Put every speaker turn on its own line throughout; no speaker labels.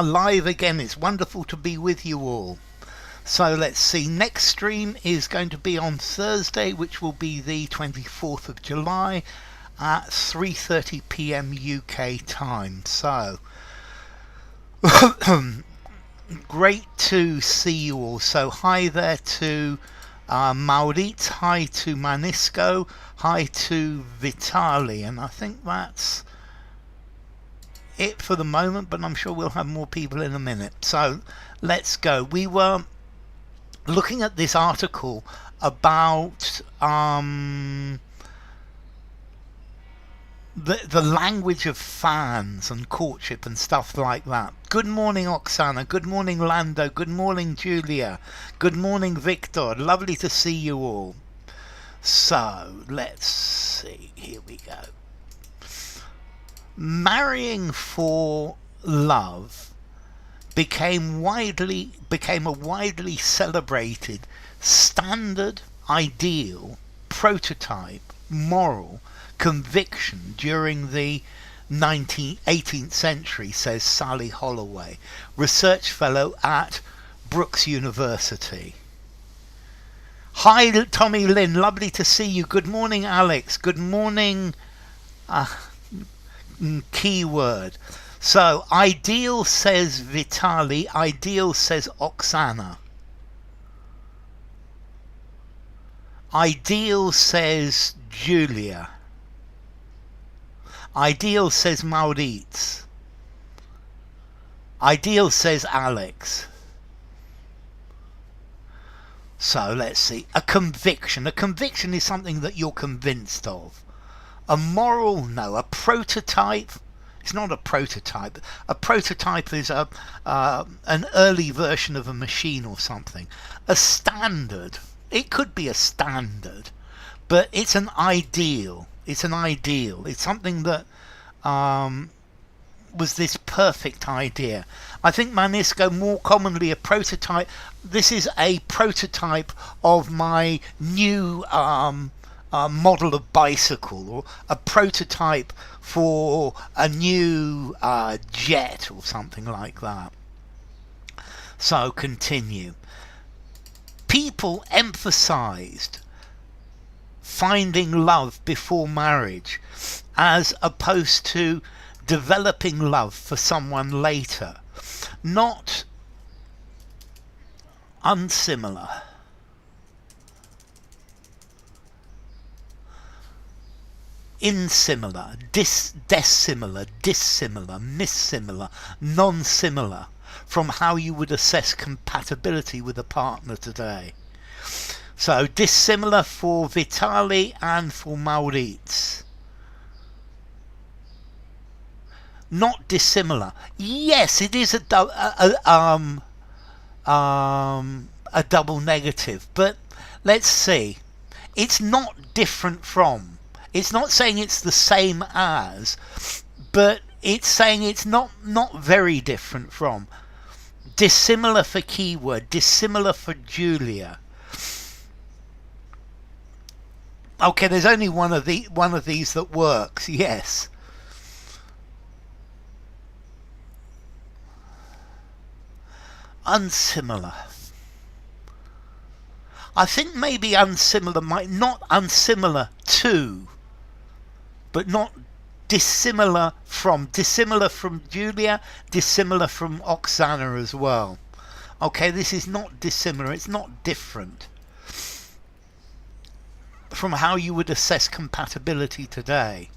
Live again. It's wonderful to be with you all. So let's see, next stream is going to be on Thursday, which will be the 24th of July at 3:30 p.m. UK time. So great to see you all. So hi there to Maurit, hi to Manisco, hi to Vitali, and I think that's it for the moment, but I'm sure we'll have more people in a minute. So let's go. We were looking at this article about the language of fans and courtship and stuff like that. Good morning, Oksana. Good morning, Lando. Good morning, Julia. Good morning, Victor. Lovely to see you all. So let's see. Here we go. Marrying for love became a widely celebrated standard, ideal, prototype, moral conviction during the 18th century, says Sally Holloway, research fellow at Brookes University. Hi, Tommy Lynn, lovely to see you. Good morning, Alex. Good morning, keyword. So, ideal says Vitali, ideal says Oksana. Ideal says Julia. Ideal says Maurits. Ideal says Alex. So let's see. A conviction. A conviction is something that you're convinced of. A moral, no. A prototype, it's not a prototype. A prototype is an early version of a machine or something. A standard, it could be a standard, but it's an ideal. It's an ideal. It's something that was this perfect idea. I think Manisco, more commonly a prototype. This is a prototype of my new model of bicycle, or a prototype for a new jet or something like that. So continue. People emphasized finding love before marriage as opposed to developing love for someone later. Not unsimilar. Insimilar, dessimilar, dissimilar, missimilar, nonsimilar, from how you would assess compatibility with a partner today. So dissimilar for Vitali and for Maurits. Not dissimilar. Yes, it is a double negative, but let's see. It's not different from. It's not saying it's the same as, but it's saying it's not very different from. Dissimilar for keyword, dissimilar for Julia. Okay, there's only one of these that works. Yes. Unsimilar. I think maybe unsimilar might not unsimilar to, but not dissimilar from. Dissimilar from Julia, dissimilar from Oksana as well. Okay, this is not dissimilar, it's not different from how you would assess compatibility today.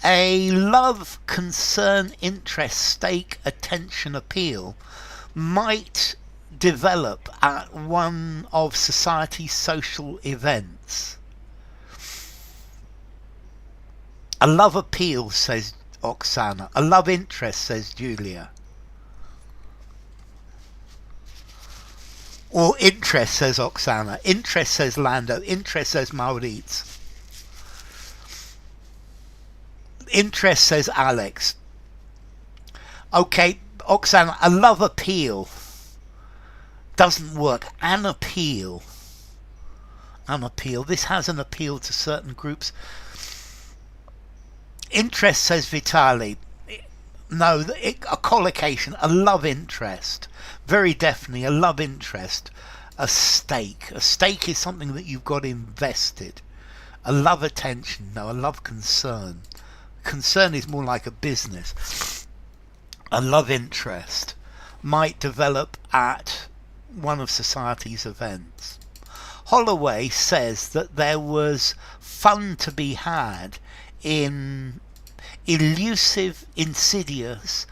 A love, concern, interest, stake, attention, appeal might develop at one of society's social events. A love appeal, says Oksana. A love interest, says Julia. Or interest, says Oksana. Interest, says Lando. Interest, says Maurits. Interest, says Alex. Okay, Oksana, a love appeal doesn't work. An appeal. This has an appeal to certain groups. Interest, says Vitali. No, a collocation, a love interest. Very definitely a love interest. A stake. A stake is something that you've got invested. A love attention, no, a love concern. Concern is more like a business. A love interest might develop at one of society's events. Holloway says that there was fun to be had in elusive, insidious,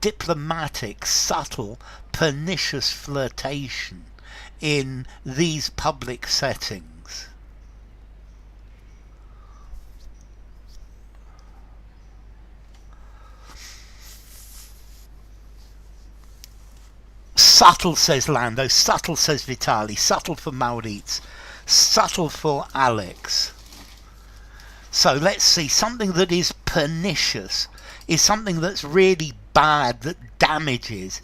diplomatic, subtle, pernicious flirtation in these public settings. Subtle, says Lando. Subtle, says Vitali. Subtle for Maurits. Subtle for Alex. So let's see. Something that is pernicious is something that's really bad, that damages.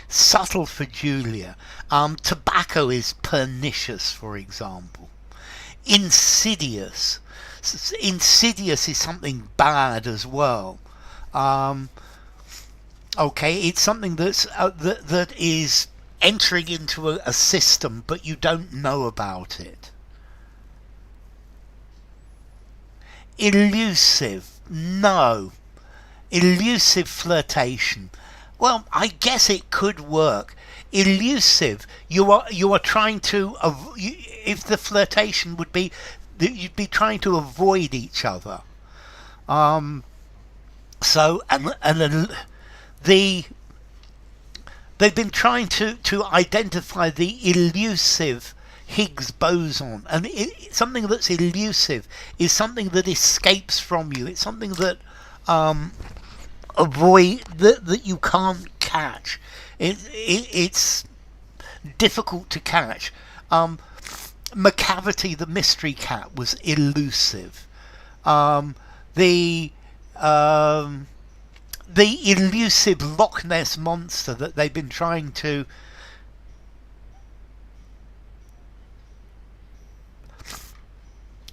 Subtle for Julia. Tobacco is pernicious, for example. Insidious. Insidious is something bad as well. Okay, it's something that's that is entering into a system, but you don't know about it. Elusive, no. Elusive flirtation. Well, I guess it could work. Elusive, you are trying to. If the flirtation would be, you'd be trying to avoid each other. So they've been trying to identify the elusive Higgs boson, and something that's elusive is something that escapes from you. It's something that that you can't catch. It's difficult to catch. McCavity, the mystery cat, was elusive. The elusive Loch Ness monster that they've been trying to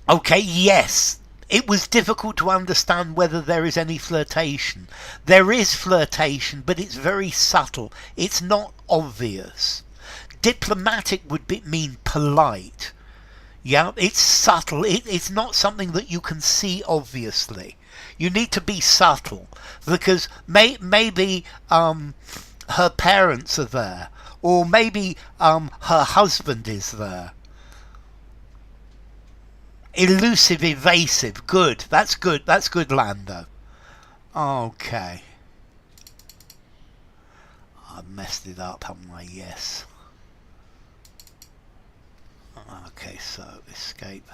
Okay, yes, it was difficult to understand whether there is any flirtation. There is flirtation, but it's very subtle. It's not obvious. Diplomatic would mean polite. Yeah, it's subtle. It's not something that you can see obviously. You need to be subtle, because maybe her parents are there, or maybe her husband is there. Elusive, evasive. Good. That's good. That's good, Lando. Okay. I messed it up, haven't I? Yes. Okay, so escape.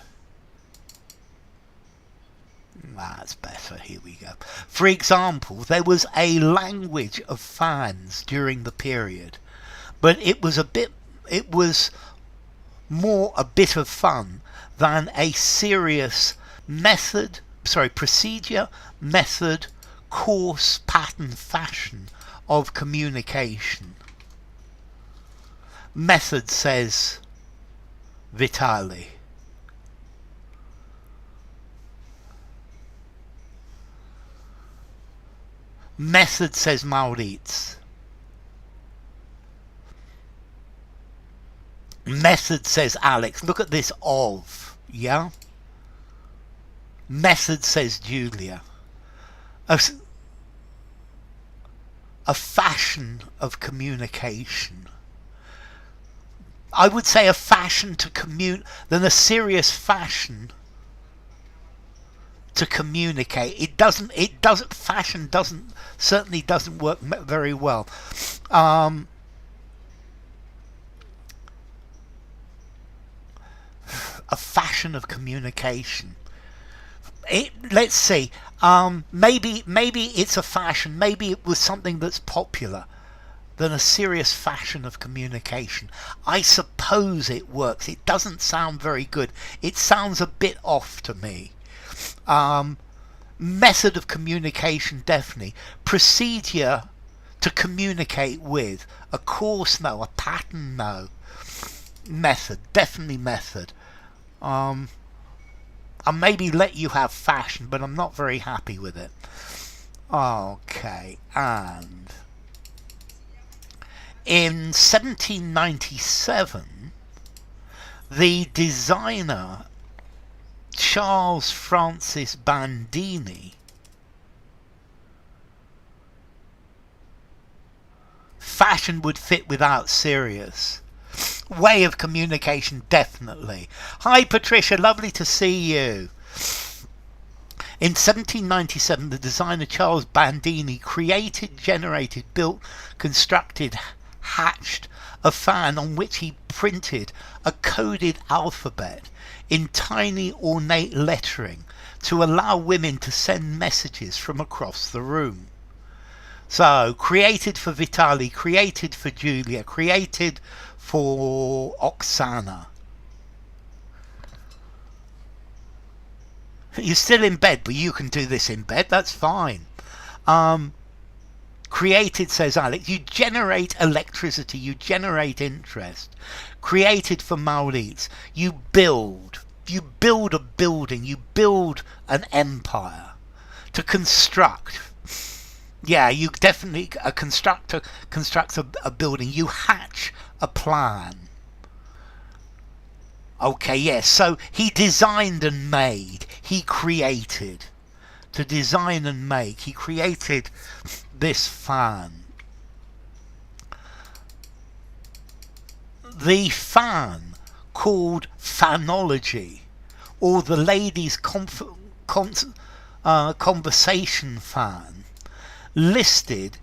That's better. Here we go. For example, there was a language of fans during the period, but it was more a bit of fun than a serious procedure, method, course, pattern, fashion of communication. Method, says Vitali. Method, says Maurits. Method, says Alex. Look at this of, yeah? Method, says Julia. A fashion of communication. I would say a fashion to than a serious fashion to communicate. Fashion certainly doesn't work very well. A fashion of communication. Let's see. Maybe it's a fashion. Maybe it was something that's popular than a serious fashion of communication. I suppose it works. It doesn't sound very good. It sounds a bit off to me. Method of communication, definitely. Procedure to communicate with. A course, no. A pattern, no. Method, definitely method. I'll maybe let you have fashion, but I'm not very happy with it. Okay, and in 1797, the designer Charles Francis Bandini fashion would fit without serious. Way of communication, definitely. Hi Patricia, lovely to see you. In 1797, the designer Charles Bandini created, generated, built, constructed, hatched a fan on which he printed a coded alphabet in tiny ornate lettering to allow women to send messages from across the room. So, created for Vitali, created for Julia, created for Oksana. You're still in bed, but you can do this in bed, that's fine. Created, says Alex, you generate electricity, you generate interest. Created for Maurits, you build a building, you build an empire. To construct, yeah, you definitely construct a building, you hatch a plan. Okay, yes, so he designed and made, he created. To design and make, he created this fan. The fan called phanology, or the ladies' conversation fan, listed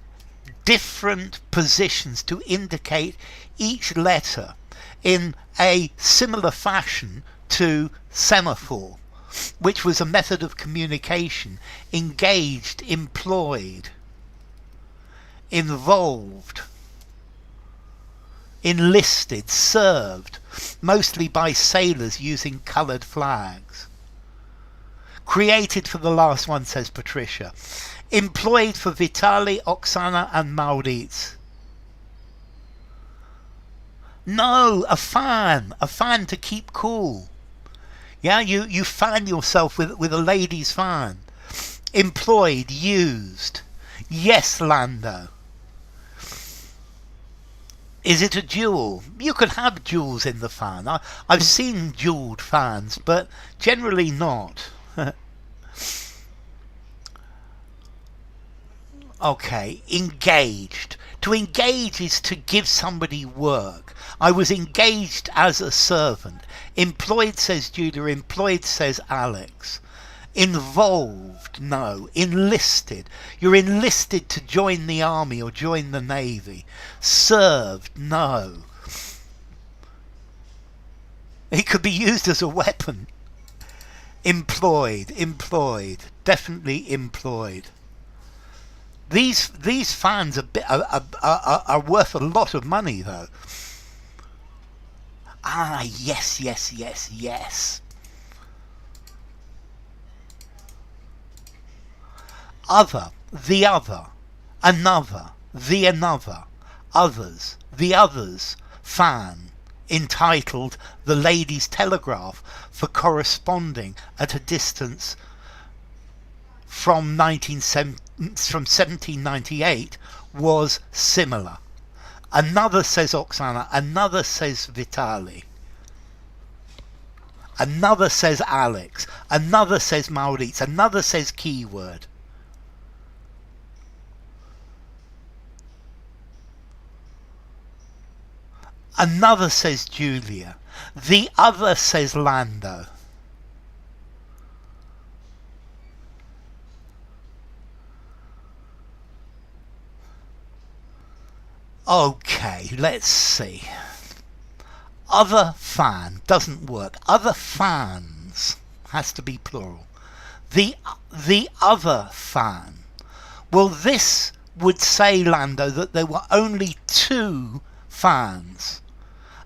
different positions to indicate each letter in a similar fashion to semaphore, which was a method of communication engaged, employed, involved, enlisted, served, mostly by sailors using coloured flags. Created for the last one, says Patricia. Employed for Vitali, Oksana and Maurits. No, a fan to keep cool. Yeah, you fan yourself with a lady's fan. Employed, used. Yes, Lando. Is it a jewel? You can have jewels in the fan. I've seen jewelled fans, but generally not. Okay, engaged. To engage is to give somebody work. I was engaged as a servant. Employed, says Julia. Employed, says Alex. Involved, no. Enlisted. You're enlisted to join the army or join the navy. Served, no. It could be used as a weapon. Employed, definitely employed. These fans are worth a lot of money, though. Ah, yes. Other, the other, another, the another, others, the others, fan, entitled The Ladies' Telegraph for corresponding at a distance from 1798 was similar. Another, says Oksana, another says Vitali. Another says Alex, another says Maurits, another says keyword. Another says Julia. The other says Lando. Okay, let's see. Other fan doesn't work. Other fans has to be plural. The other fan. Well, this would say, Lando, that there were only two fans.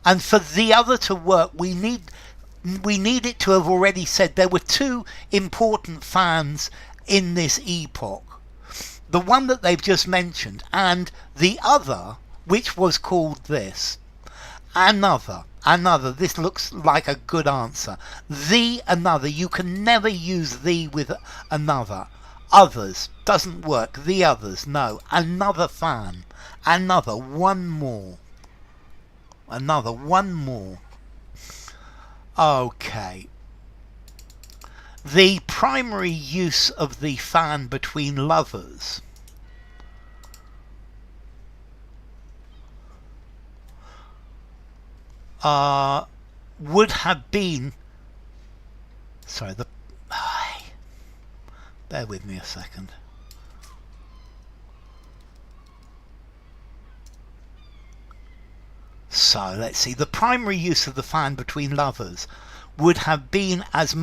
And for the other to work, we need it to have already said there were two important fans in this epoch. The one that they've just mentioned and the other, which was called this. Another. This looks like a good answer. The another. You can never use the with another. Others doesn't work. The others, no. Another fan. Another. One more. Another. One more. Okay. The primary use of the fan between lovers would have been, sorry, bear with me a second. So let's see, the primary use of the fan between lovers would have been as a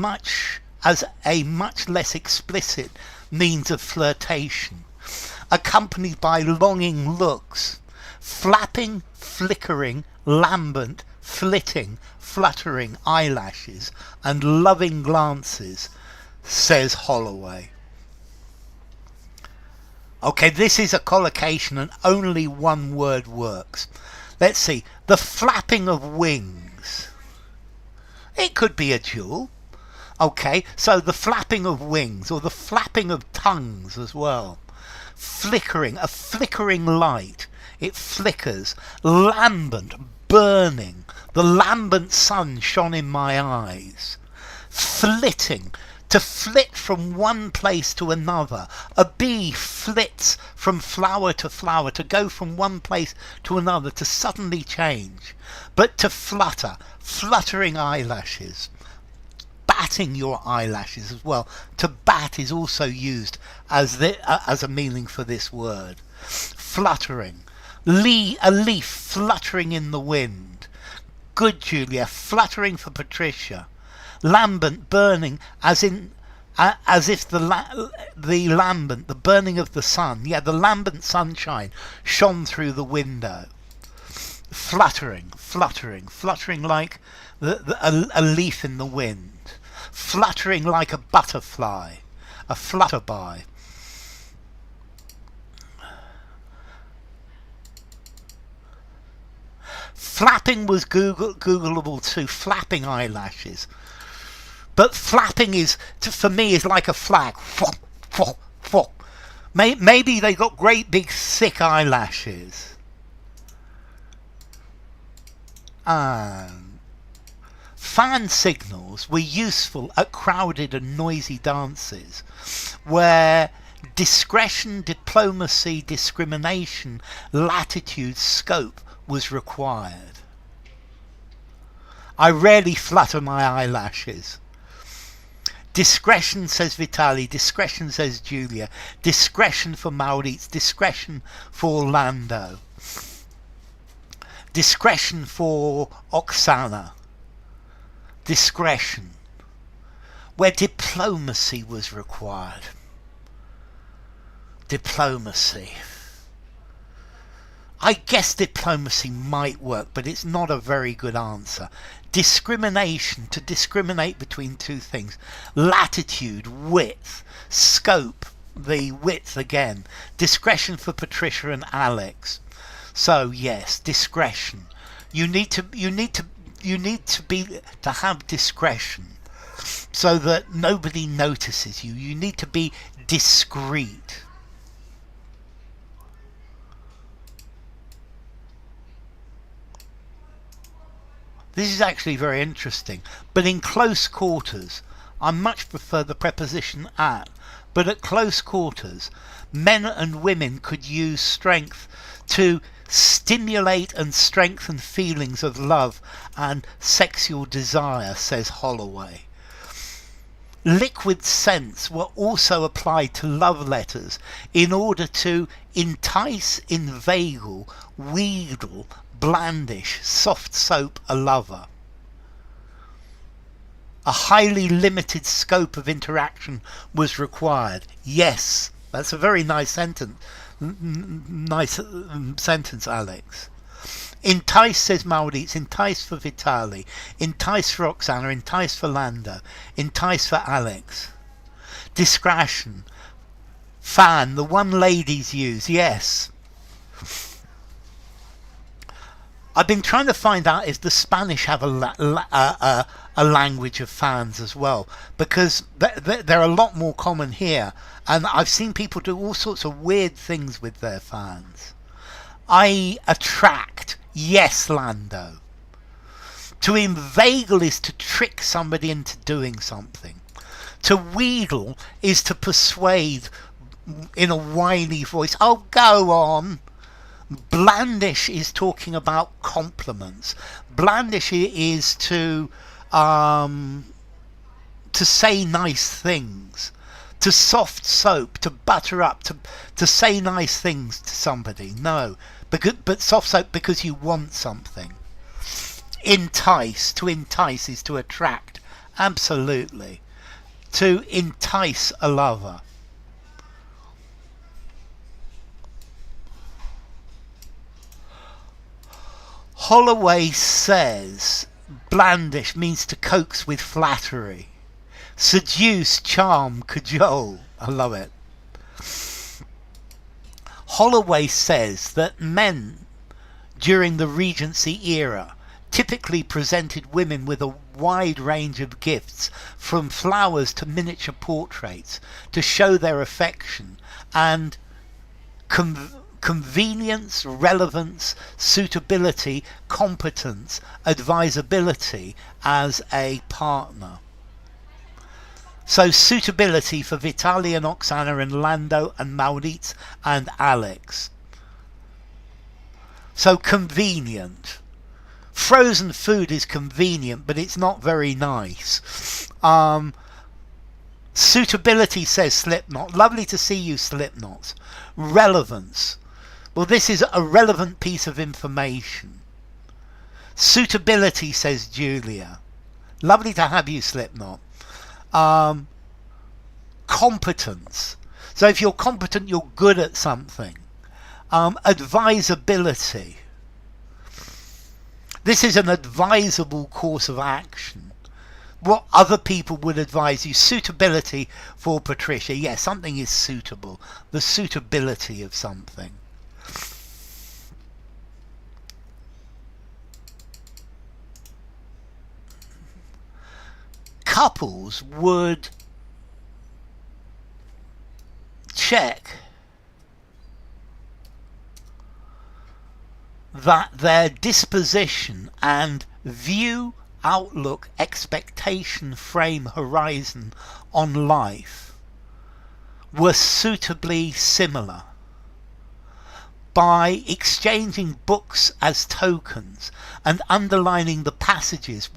much less explicit means of flirtation, accompanied by longing looks, flapping, flickering, lambent, flitting, fluttering eyelashes, and loving glances, says Holloway. Okay, this is a collocation and only one word works. Let's see, the flapping of wings. It could be a dual. Okay, so the flapping of wings, or the flapping of tongues as well. Flickering, a flickering light. It flickers. Lambent, burning. The lambent sun shone in my eyes. Flitting, to flit from one place to another. A bee flits from flower, to go from one place to another, to suddenly change. But to flutter, fluttering eyelashes. Batting your eyelashes as well. To bat is also used as a meaning for this word. Fluttering. A leaf fluttering in the wind. Good, Julia. Fluttering for Patricia. Lambent, burning, as if the lambent, the burning of the sun, yeah, the lambent sunshine shone through the window. Fluttering like a leaf in the wind. Fluttering like a butterfly, a flutterby. Flapping was Googleable too, flapping eyelashes. But flapping is, for me, is like a flag. Maybe they got great big thick eyelashes. Fan signals were useful at crowded and noisy dances where discretion, diplomacy, discrimination, latitude, scope was required. I rarely flutter my eyelashes. Discretion, says Vitali. Discretion, says Julia. Discretion for Maurits. Discretion for Orlando. Discretion for Oksana. Discretion. Where diplomacy was required. Diplomacy. I guess diplomacy might work, but it's not a very good answer. Discrimination, to discriminate between two things. Latitude, width, scope, the width again. Discretion for Patricia and Alex. So yes, discretion. You need to have discretion so that nobody notices you. You need to be discreet. This is actually very interesting, but in close quarters, I much prefer the preposition at, but at close quarters, men and women could use strength to stimulate and strengthen feelings of love and sexual desire, says Holloway. Liquid scents were also applied to love letters in order to entice, inveigle, wheedle, blandish, soft soap a lover. A highly limited scope of interaction was required. Yes, that's a very nice sentence. Sentence, Alex. Entice, says Maurits. Entice for Vitali. Entice for Oksana. Entice for Lando. Entice for Alex. Discretion. Fan, the one ladies use. Yes. I've been trying to find out if the Spanish have a language of fans as well, because they're a lot more common here, and I've seen people do all sorts of weird things with their fans. I attract, yes, Lando. To inveigle is to trick somebody into doing something. To wheedle is to persuade in a whiny voice. Oh, go on. Blandish is talking about compliments. Blandish is to say nice things. To soft soap, to butter up, to say nice things to somebody. No, but soft soap because you want something. Entice, to entice is to attract. Absolutely. To entice a lover. Holloway says blandish means to coax with flattery. Seduce, charm, cajole. I love it. Holloway says that men during the Regency era typically presented women with a wide range of gifts, from flowers to miniature portraits, to show their affection and convenience, relevance, suitability, competence, advisability as a partner. So suitability for Vitaly and Oksana and Lando and Maurits and Alex. So convenient. Frozen food is convenient, but it's not very nice. Suitability, says Slipknot. Lovely to see you, Slipknot. Relevance. Well, this is a relevant piece of information. Suitability, says Julia. Lovely to have you, Slipknot. Competence. So if you're competent, you're good at something. Advisability. This is an advisable course of action. What other people would advise you. Suitability for Patricia. Yes, something is suitable. The suitability of something. Couples would check that their disposition and view, outlook, expectation, frame, horizon on life were suitably similar by exchanging books as tokens and underlining the passages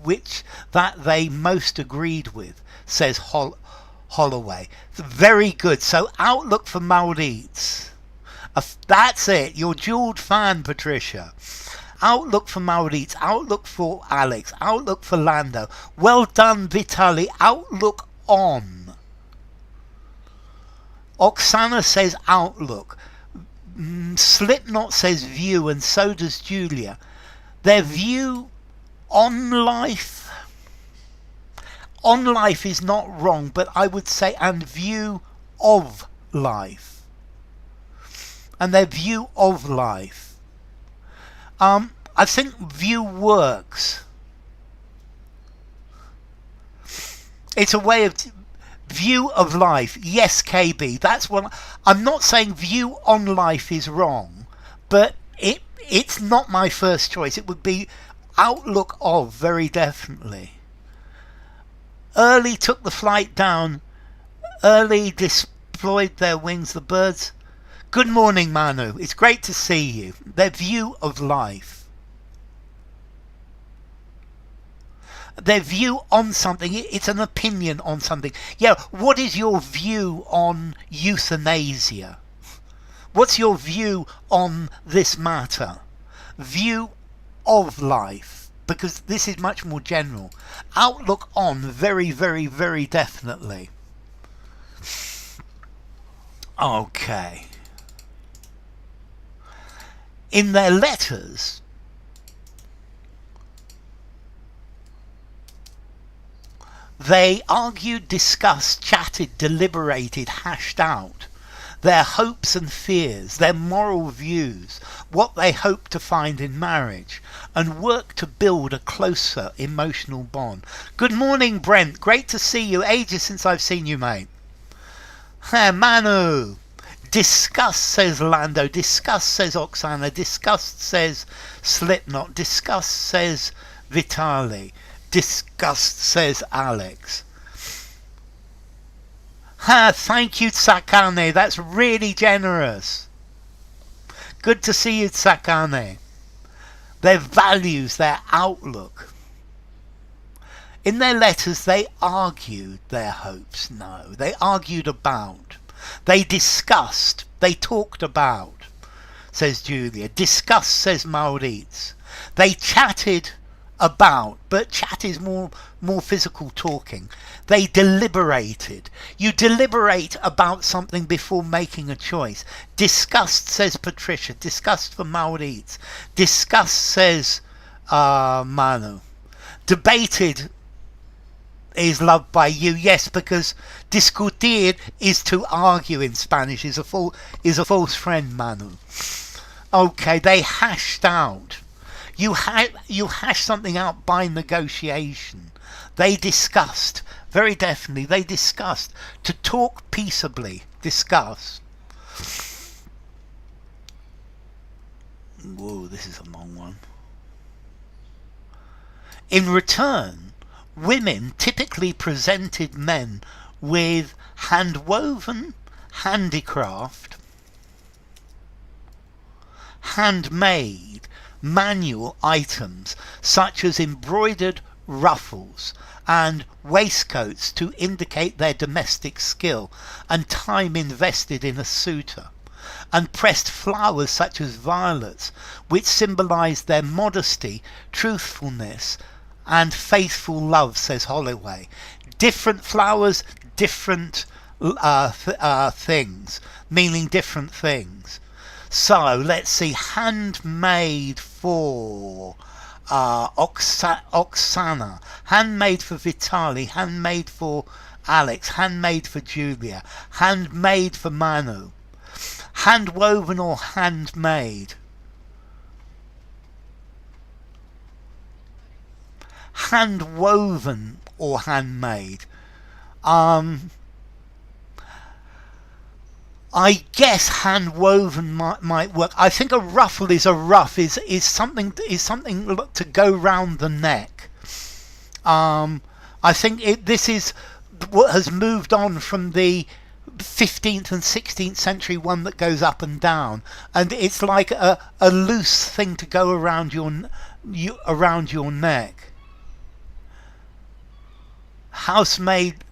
that they most agreed with, says Holloway. Very good. So outlook for Maurits. That's it. You're jeweled fan, Patricia. Outlook for Maurits. Outlook for Alex. Outlook for Lando. Well done, Vitaly. Outlook on. Oksana says outlook. Slipknot says view, and so does Julia. Their view on life. On life is not wrong, but I would say and view of life. And their view of life. I think view works. It's a way of view of life. Yes, KB. That's what I'm not saying. View on life is wrong, but it's not my first choice. It would be outlook of, very definitely. Early took the flight down. Early deployed their wings. The birds. Good morning, Manu. It's great to see you. Their view of life. Their view on something. It's an opinion on something. Yeah, what is your view on euthanasia? What's your view on this matter? View of life. Because this is much more general. Outlook on, very, very, very definitely. Okay. In their letters, they argued, discussed, chatted, deliberated, hashed out their hopes and fears, their moral views, what they hope to find in marriage, and work to build a closer emotional bond. Good morning, Brent. Great to see you. Ages since I've seen you, mate. Hey, Manu. Disgust, says Lando. Disgust, says Oksana. Disgust, says Slipknot. Disgust, says Vitali. Disgust, says Alex. Thank you, Sakane. That's really generous. Good to see you, Sakane. Their values, their outlook. In their letters, they argued their hopes. No, they argued about. They discussed. They talked about, says Julia. Discussed, says Maurits. They chatted about, but chat is more physical talking. They deliberated. You deliberate about something before making a choice. Discussed, says Patricia. Discussed for Maurits. Discussed, says Manu. Debated is loved by you. Yes, because discutir is to argue in Spanish, is a false friend, Manu. Okay, they hashed out. You hash something out by negotiation. They discussed. Very definitely, they discussed. To talk peaceably. Discuss. Whoa, this is a long one. In return, women typically presented men with hand-woven, handicraft, handmade, manual items such as embroidered ruffles and waistcoats to indicate their domestic skill and time invested in a suitor, and pressed flowers such as violets, which symbolised their modesty, truthfulness and faithful love, says Holloway. Different flowers, different things, meaning different things. So let's see, handmade for Oksana, handmade for Vitali, handmade for Alex, handmade for Julia, handmade for Manu, handwoven or handmade. Handwoven or handmade. I guess handwoven might work. I think a ruffle is something to go round the neck. I think this is what has moved on from the 15th and 16th century one that goes up and down, and it's like a loose thing to go around your neck. House-made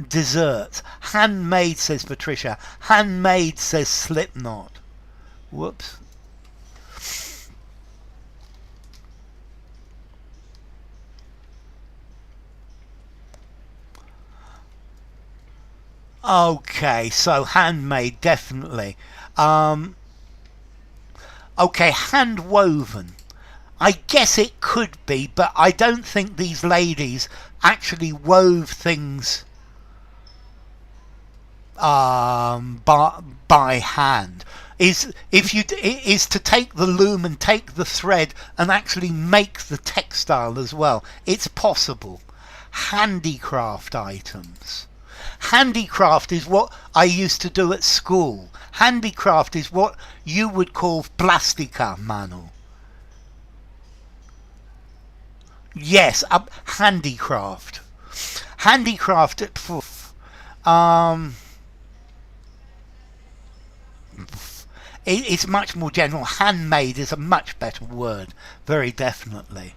desserts. Handmade, says Patricia. Handmade, says Slipknot. Whoops. Okay, so handmade, definitely. Okay, handwoven. I guess it could be, but I don't think these ladies actually wove things by hand. Is to take the loom and take the thread and actually make the textile as well. It's possible. Handicraft items. Handicraft is what I used to do at school. Handicraft is what you would call plastica, Manu. Yes, handicraft. Handicraft. It's much more general. Handmade is a much better word, very definitely.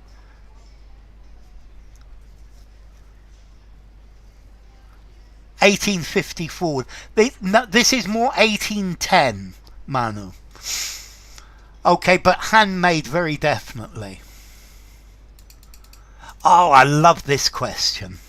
(1854). This is more 1810, Manu. Okay, but handmade, very definitely. Oh, I love this question.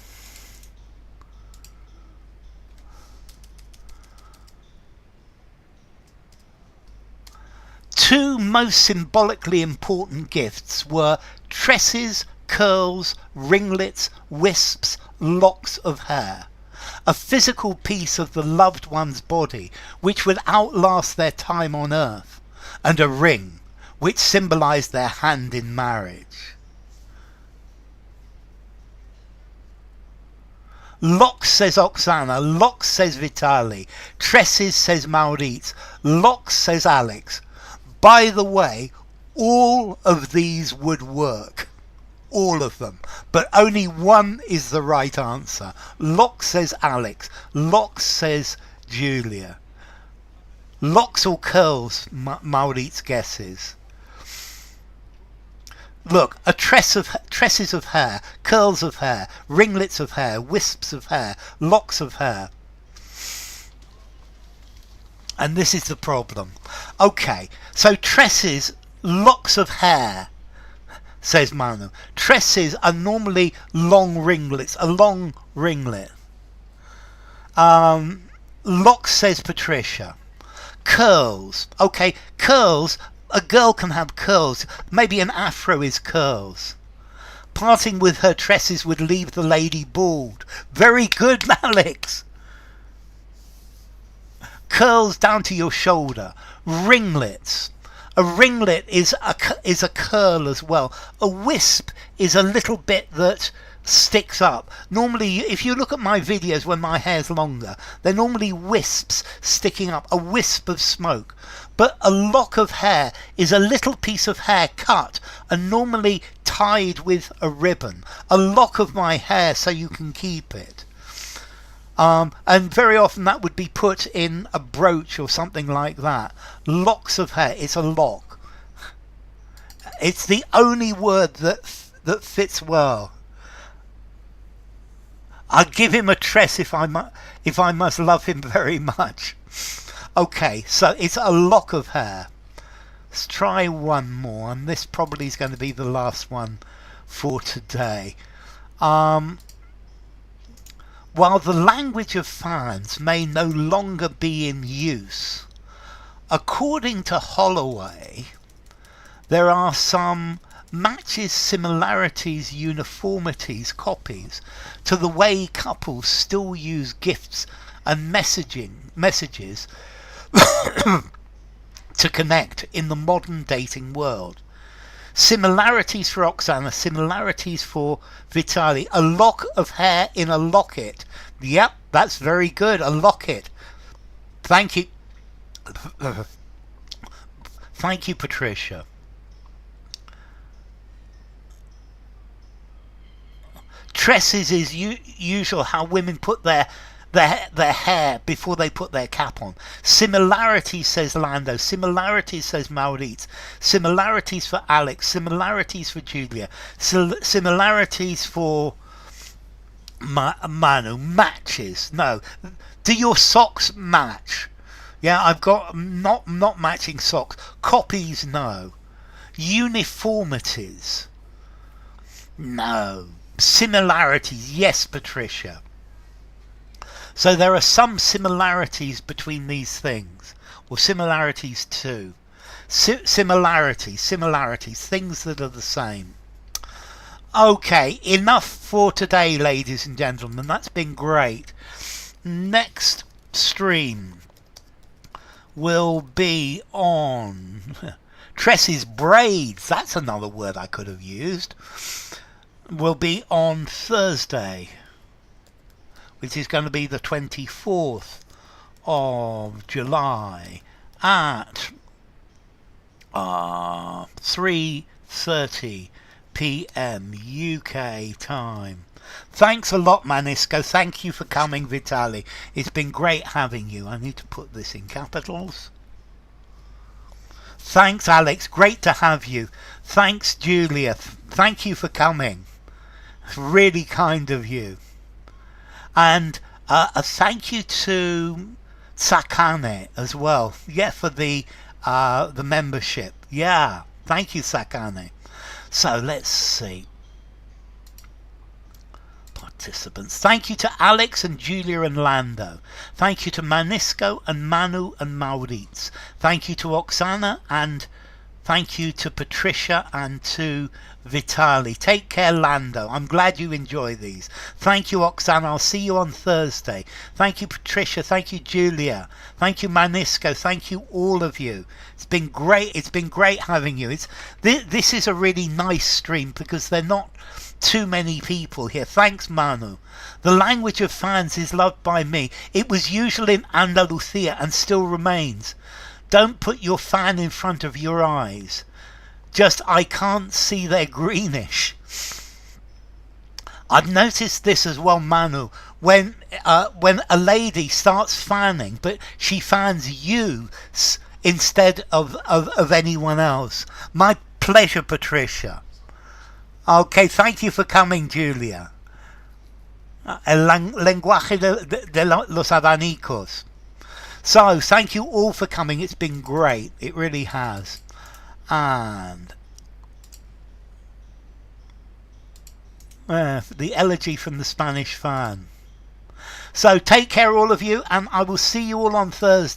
Two most symbolically important gifts were tresses, curls, ringlets, wisps, locks of hair. A physical piece of the loved one's body which would outlast their time on earth, and a ring which symbolized their hand in marriage. Locks, says Oksana. Locks, says Vitali. Tresses, says Maurice. Locks, says Alex. By the way, all of these would work. All of them. But only one is the right answer. Locks, says Alex. Locks, says Julia. Locks or curls, Maurice guesses. Look, tresses of hair, curls of hair, ringlets of hair, wisps of hair, locks of hair. And this is the problem. Okay, so tresses, locks of hair, says Manu. Tresses are normally long ringlets, a long ringlet. Locks, says Patricia. Curls. Okay, curls. A girl can have curls. Maybe an afro is curls. Parting with her tresses would leave the lady bald. Very good, Alex. Curls down to your shoulder. Ringlets. A ringlet is a curl as well. A wisp is a little bit that sticks up. Normally, if you look at my videos when my hair's longer, they're normally wisps sticking up, a wisp of smoke. But a lock of hair is a little piece of hair cut and normally tied with a ribbon. A lock of my hair so you can keep it. And very often that would be put in a brooch or something like that. Locks of hair, it's a lock. It's the only word that fits well. I'd give him a tress if I must love him very much. Okay, so it's a lock of hair. Let's try one more, and this probably is going to be the last one for today. While the language of fans may no longer be in use, according to Holloway, there are some matches, similarities, uniformities, copies to the way couples still use gifts and messages to connect in the modern dating world. Similarities for Oksana, similarities for Vitali. A lock of hair in a locket. Yep, that's very good. A locket. Thank you. Thank you, Patricia. Tresses is usual how women put their hair before they put their cap on. Similarities, says Lando. Similarities, says Maurice. Similarities for Alex. Similarities for Julia. Similarities for Manu. Matches. No. Do your socks match? Yeah, I've got not matching socks. Copies, no. Uniformities. No. Similarities, yes, Patricia. So there are some similarities between these things, or similarities too. Similarities, things that are the same. Okay, enough for today, ladies and gentlemen. That's been great. Next stream will be on tresses, braids. That's another word I could have used. Will be on Thursday, which is going to be the 24th of July at 3:30 p.m. UK time. Thanks a lot, Manisco. Thank you for coming, Vitali. It's been great having you. I need to put this in capitals. Thanks, Alex. Great to have you. Thanks, Julia. Thank you for coming. Really kind of you. And a thank you to Sakane as well. Yeah, for the membership. Yeah, thank you, Sakane. So let's see. Participants. Thank you to Alex and Julia and Lando. Thank you to Manisco and Manu and Maurice. Thank you to Oksana and Thank you to Patricia and to Vitali. Take care, Lando. I'm glad you enjoy these. Thank you, Oksana. I'll see you on Thursday. Thank you, Patricia. Thank you, Julia. Thank you, Manisco. Thank you, all of you. It's been great. It's been great having you. This is a really nice stream because they're not too many people here. Thanks, Manu. The language of fans is loved by me. It was usual in Andalusia and still remains. Don't put your fan in front of your eyes. Just, I can't see they're greenish. I've noticed this as well, Manu. When a lady starts fanning, but she fans you instead of anyone else. My pleasure, Patricia. Okay, thank you for coming, Julia. El lenguaje de los abanicos. So, thank you all for coming. It's been great. It really has. And the elegy from the Spanish fan. So, take care, all of you, and I will see you all on Thursday.